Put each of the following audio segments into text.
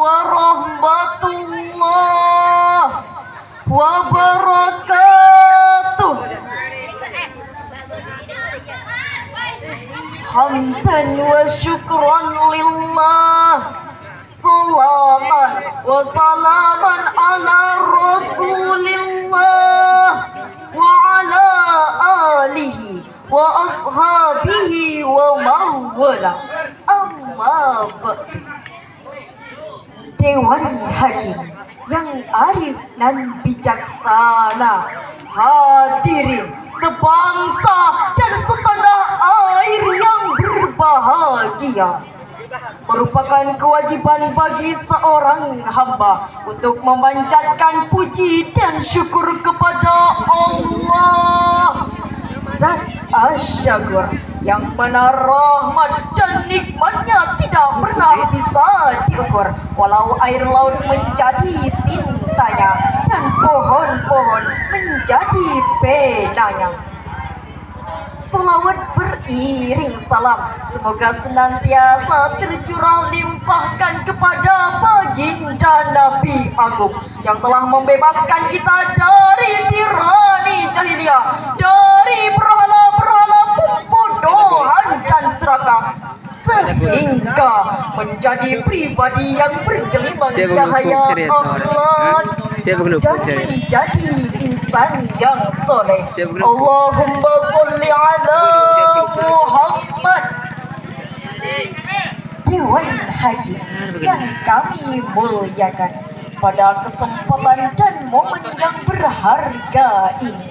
warahmatullahi wabarakatuh. Hamdan wa syukran lillah, salatan wa salaman ala rasulillah wa ala alihi wa ashabihi wa mawala. Amma ba'du. Dewan Hakim yang arif dan bijaksana, hadirin sebangsa dan setanah air yang berbahagia, merupakan kewajiban bagi seorang hamba untuk memanjatkan puji dan syukur kepada Allah Zat Asy-Syakur, yang mana rahmat dan nikmatnya tidak pernah bisa diukur, walau air laut menjadi tintanya dan pohon-pohon menjadi penanya. Salawat beriring salam semoga senantiasa tercurah limpahkan kepada baginda Nabi Agung yang telah membebaskan kita dari tirani jahiliyah, dari berhala-berhala pembodohan dan serakah, sehingga menjadi pribadi yang bergelimang cahaya Allah dan menjadi insan yang soleh. Allahumma sholli ala Muhammad. Dewan Hakim yang kami muliakan, pada kesempatan dan momen yang berharga ini,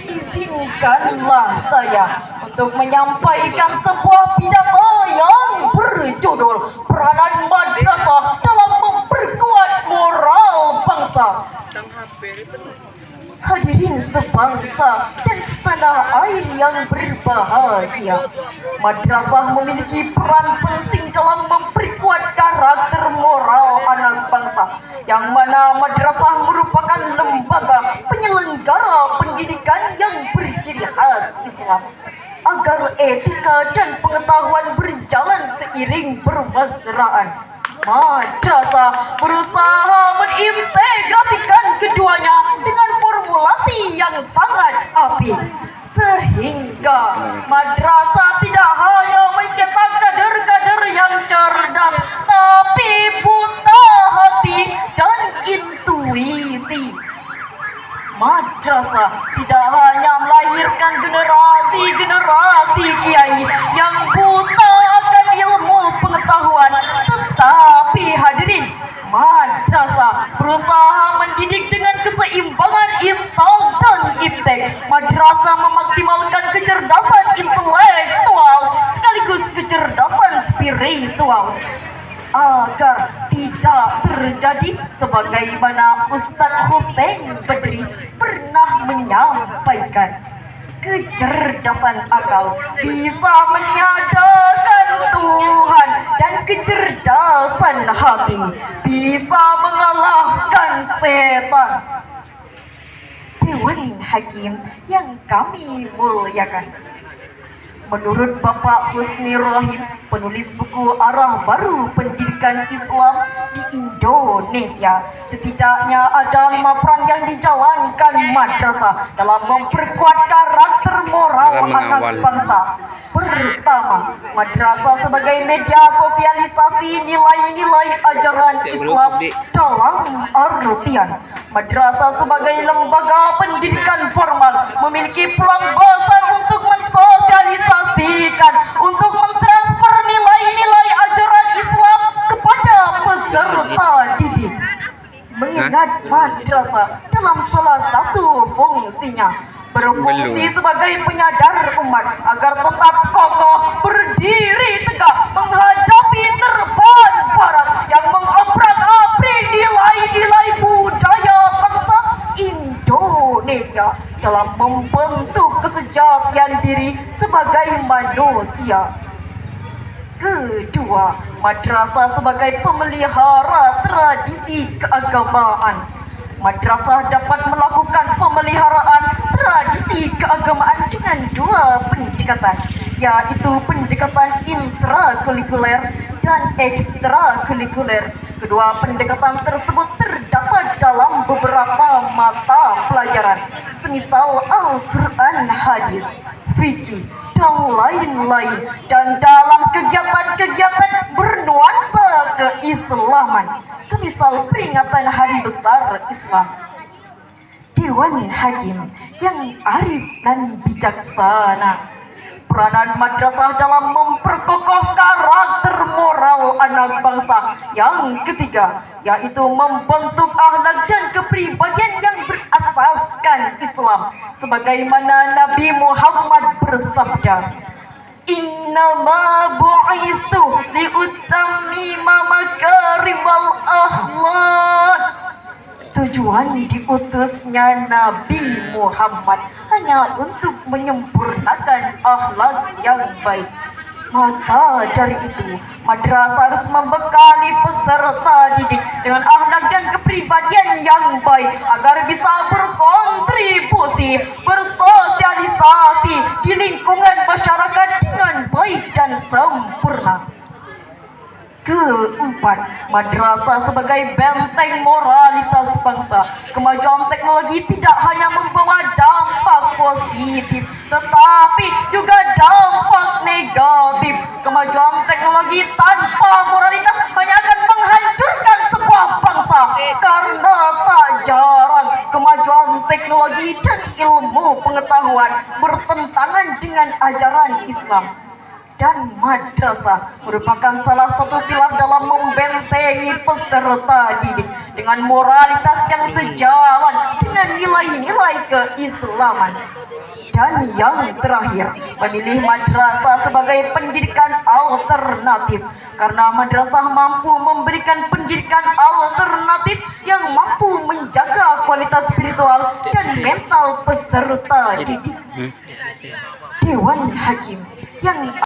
izinkanlah saya untuk menyampaikan sebuah pidato yang berjudul Peranan Madrasah dalam Memperkuat Moral Bangsa. Hadirin sebangsa dan setanah air yang berbahagia, madrasah memiliki peran penting dalam memperkuat karakter moral anak bangsa, yang mana madrasah merupakan lembaga penyelenggara pendidikan yang berciri khas Islam, agar etika dan pengetahuan berjalan seiring bermesraan. Madrasah berusaha mengintegrasikan keduanya dengan formulasi yang sangat apik, sehingga madrasah tidak hanya mencetak kader-kader yang cerdas, tapi buta hati dan intuisi. Madrasah tidak hanya melahirkan generasi-generasi kiai yang buta akan ilmu pengetahuan, tetapi hadirin, madrasah berusaha mendidik dengan keseimbangan imtang dan iptek. Madrasah memaksimalkan kecerdasan intelektual sekaligus kecerdasan spiritual, agar tidak terjadi sebagaimana Ustadz Hussein Badri pernah menyampaikan, kecerdasan akal bisa meniadakan Tuhan dan kecerdasan hati bisa mengalahkan setan. Dewan Hakim yang kami muliakan, menurut Bapak Husni Rahim, penulis buku Arah Baru Pendidikan Islam di Indonesia, setidaknya ada 5 peran yang dijalankan madrasah dalam memperkuat karakter moral anak bangsa. Pertama, madrasah sebagai media sosialisasi nilai-nilai ajaran Islam dalam artian madrasah sebagai lembaga pendidikan formal memiliki peluang besar untuk mensosialisasikan, untuk mentransfer nilai-nilai ajaran Islam kepada peserta didik. Mengingat madrasah dalam salah satu fungsinya berfungsi sebagai penyadar umat agar tetap kokoh berdiri tegak menghadapi terpaan barat yang mengobrak-abrik nilai-nilai budaya bangsa Indonesia dalam membentuk kesejatian diri sebagai manusia. Kedua, madrasah sebagai pemelihara tradisi keagamaan. Madrasah dapat melakukan pemeliharaan tradisi keagamaan dengan 2 pendekatan, yaitu pendekatan intrakurikuler dan ekstrakurikuler. Kedua pendekatan tersebut terdapat dalam beberapa mata pelajaran, semisal Al-Quran, hadis, fikih, dan lain-lain, dan dalam kegiatan-kegiatan bernuansa keislaman, semisal peringatan hari besar Islam. Dewan Hakim yang arif dan bijaksana. Peranan madrasah dalam memperkokoh karakter moral anak bangsa. Yang ketiga, yaitu membentuk akhlak dan kepribadian yang berasaskan Islam, sebagaimana Nabi Muhammad bersabda, "Innama bu'istu liutammima makarimal akhlak." Tujuan diutusnya Nabi Muhammad hanya untuk menyempurnakan akhlak yang baik. Maka dari itu, madrasah harus membekali peserta didik dengan akhlak dan kepribadian yang baik agar bisa berkontribusi, bersosialisasi di lingkungan masyarakat dengan baik dan sempurna. Keempat, madrasah sebagai benteng moralitas bangsa. Kemajuan teknologi tidak hanya membawa dampak positif, tetapi juga dampak negatif. Kemajuan teknologi tanpa moralitas hanya akan menghancurkan sebuah bangsa, karena tak jarang kemajuan teknologi dan ilmu pengetahuan bertentangan dengan ajaran Islam. Dan madrasah merupakan salah satu pilar dalam membentengi peserta didik dengan moralitas yang sejalan dengan nilai-nilai keislaman. Dan yang terakhir, memilih madrasah sebagai pendidikan alternatif, karena madrasah mampu memberikan pendidikan alternatif yang mampu menjaga kualitas spiritual dan mental peserta didik. Dewan Hakim yang